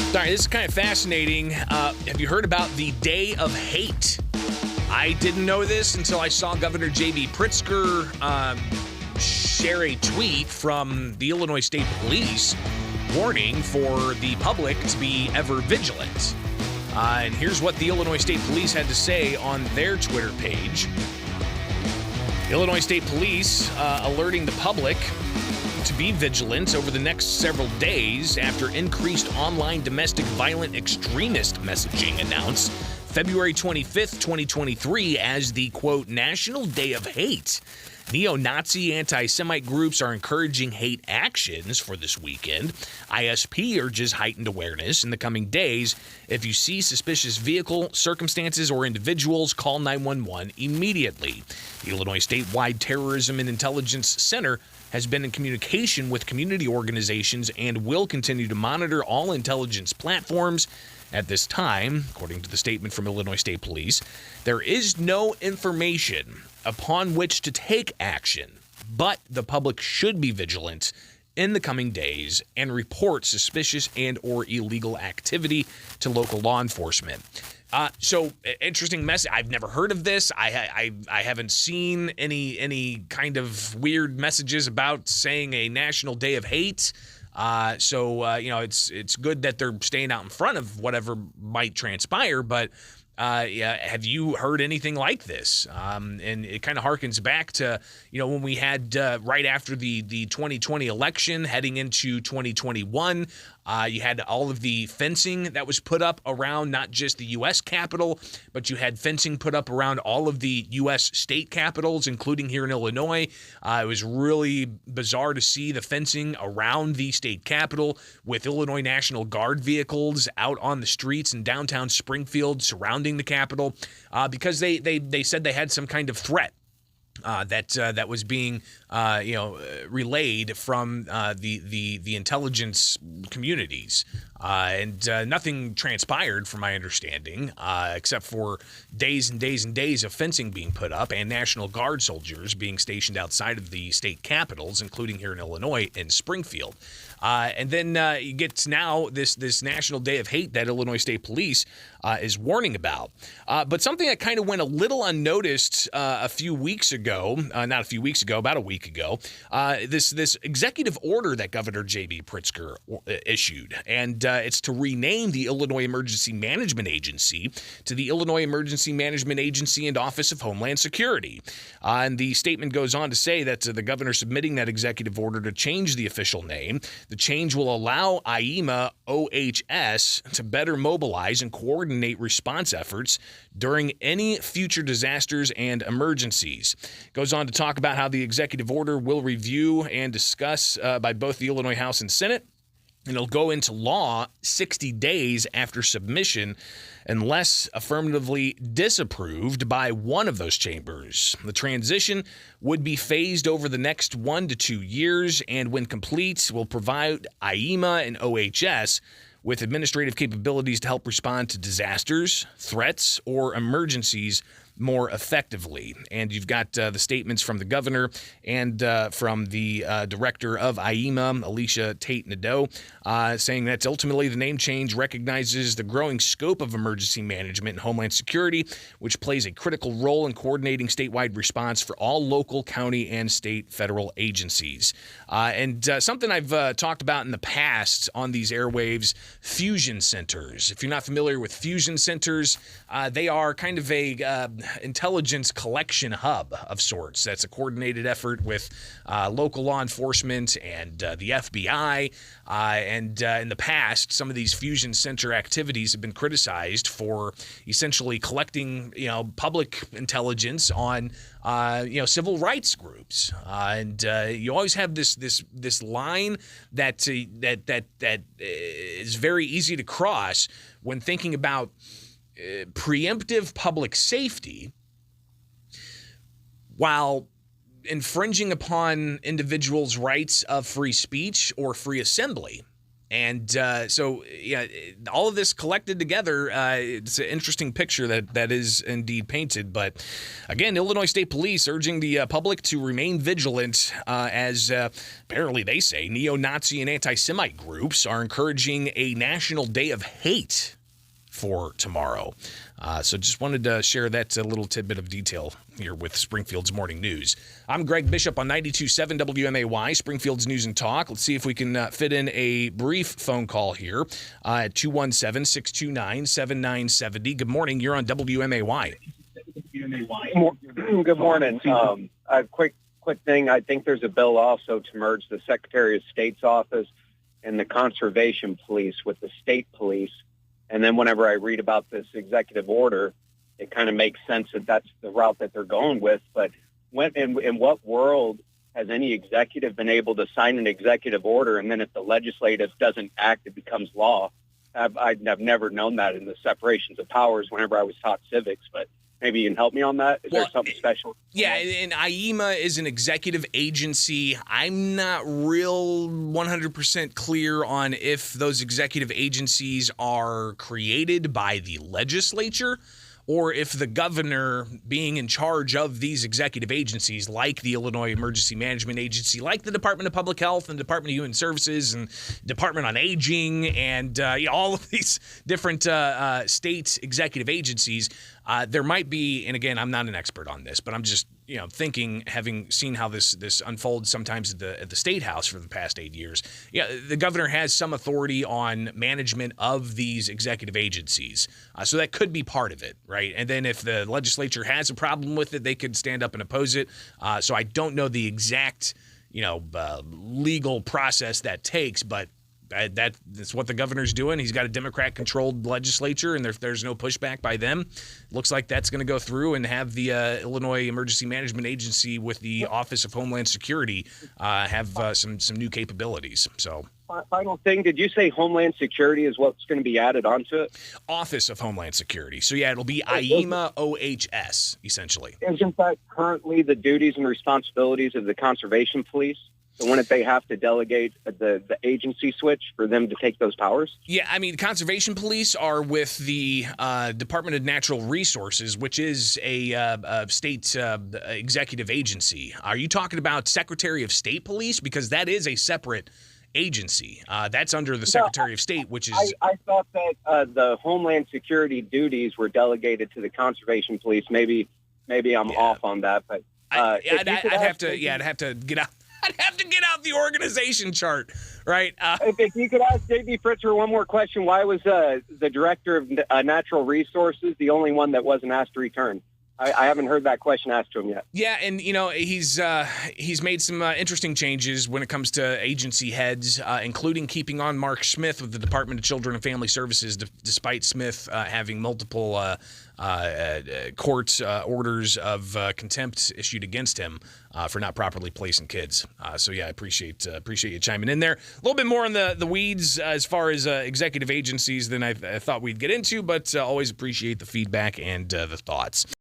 All right, this is kind of fascinating. Have you heard about the Day of Hate? I didn't know this until I saw Governor J.B. Pritzker share a tweet from the Illinois State Police warning for the public to be ever vigilant. And here's what the Illinois State Police had to say on their Twitter page. Illinois State Police alerting the public to be vigilant over the next several days after increased online domestic violent extremist messaging announced February 25th, 2023 as the, quote, National Day of Hate. Neo-Nazi anti-Semite groups are encouraging hate actions for this weekend. ISP urges heightened awareness in the coming days. If you see suspicious vehicle, circumstances, or individuals, call 911 immediately. The Illinois Statewide Terrorism and Intelligence Center has been in communication with community organizations and will continue to monitor all intelligence platforms. At this time, according to the statement from Illinois State Police, there is no information upon which to take action, but the public should be vigilant in the coming days and report suspicious and or illegal activity to local law enforcement. So interesting message. I've never heard of this. I haven't seen any kind of weird messages about saying a National Day of Hate. It's good that they're staying out in front of whatever might transpire, but have you heard anything like this? And it kind of harkens back to, when we had right after the 2020 election heading into 2021, you had all of the fencing that was put up around not just the U.S. Capitol, but you had fencing put up around all of the U.S. state capitals, including here in Illinois. It was really bizarre to see the fencing around the state capitol with Illinois National Guard vehicles out on the streets in downtown Springfield surrounding the Capitol because they said they had some kind of threat that was being relayed from the intelligence communities. And nothing transpired, from my understanding, except for days and days and days of fencing being put up and National Guard soldiers being stationed outside of the state capitals, including here in Illinois in Springfield. And then you get to now this National Day of Hate that Illinois State Police is warning about. But something that kind of went a little unnoticed about a week ago, this executive order that Governor J.B. Pritzker issued. And it's to rename the Illinois Emergency Management Agency to the Illinois Emergency Management Agency and Office of Homeland Security. And the statement goes on to say that the governor submitting that executive order to change the official name. The change will allow IEMA OHS to better mobilize and coordinate response efforts during any future disasters and emergencies. Goes on to talk about how the executive order will review and discuss by both the Illinois House and Senate. And it'll go into law 60 days after submission unless affirmatively disapproved by one of those chambers. The transition would be phased over the next 1 to 2 years, and when complete, will provide IEMA and OHS with administrative capabilities to help respond to disasters, threats, or emergencies more effectively. And you've got the statements from the governor and from the director of IEMA, Alicia Tate-Nadeau, saying that ultimately the name change recognizes the growing scope of emergency management and homeland security, which plays a critical role in coordinating statewide response for all local, county, and state federal agencies. And something I've talked about in the past on these airwaves, fusion centers. If you're not familiar with fusion centers, they are kind of a intelligence collection hub of sorts. That's a coordinated effort with local law enforcement and the FBI. And in the past, some of these fusion center activities have been criticized for essentially collecting, public intelligence on, civil rights groups. And you always have this line that is very easy to cross when thinking about preemptive public safety while infringing upon individuals' rights of free speech or free assembly. And so, yeah, all of this collected together, it's an interesting picture that is indeed painted. But again, Illinois State Police urging the public to remain vigilant as apparently they say neo-Nazi and anti-Semite groups are encouraging a national day of hate for tomorrow. So just wanted to share that little tidbit of detail here with Springfield's Morning News. I'm Greg Bishop on 92.7 WMAY, Springfield's News and Talk. Let's see if we can fit in a brief phone call here at 217-629-7970. Good morning. You're on WMAY. Good morning. A quick thing. I think there's a bill also to merge the Secretary of State's office and the Conservation Police with the state police. And then whenever I read about this executive order, it kind of makes sense that that's the route that they're going with. But in what world has any executive been able to sign an executive order, and then if the legislative doesn't act, it becomes law? I've never known that in the separations of powers whenever I was taught civics, but maybe you can help me on that. Is there something special? Yeah, and IEMA is an executive agency. I'm not real 100% clear on if those executive agencies are created by the legislature or if the governor being in charge of these executive agencies like the Illinois Emergency Management Agency, like the Department of Public Health and Department of Human Services and Department on Aging and all of these different state executive agencies, there might be, and again, I'm not an expert on this, but I'm just thinking, having seen how this unfolds sometimes at the State House for the past 8 years, the governor has some authority on management of these executive agencies. So that could be part of it, right? And then if the legislature has a problem with it, they could stand up and oppose it. So I don't know the exact, legal process that takes, but that's what the governor's doing. He's got a Democrat-controlled legislature, and there's no pushback by them. Looks like that's going to go through and have the Illinois Emergency Management Agency with the Office of Homeland Security have some new capabilities. So, final thing, did you say Homeland Security is what's going to be added onto it? Office of Homeland Security. So, yeah, it'll be IEMA OHS, essentially. Isn't that currently the duties and responsibilities of the Conservation Police? So wouldn't they have to delegate the agency switch for them to take those powers? Yeah, I mean, Conservation Police are with the Department of Natural Resources, which is a state executive agency. Are you talking about Secretary of State Police? Because that is a separate agency. That's under the Secretary of State, which is... I thought that the Homeland Security duties were delegated to the Conservation Police. Maybe I'm off on that, but... I'd have to get out. I'd have to get out the organization chart, right? If you could ask J.B. Pritzker one more question, why was the director of natural resources the only one that wasn't asked to return? I haven't heard that question asked to him yet. Yeah, and he's made some interesting changes when it comes to agency heads, including keeping on Mark Smith with the Department of Children and Family Services, despite Smith having multiple court orders of contempt issued against him for not properly placing kids. So yeah, I appreciate you chiming in there. A little bit more on the weeds as far as executive agencies than I thought we'd get into, but always appreciate the feedback and the thoughts.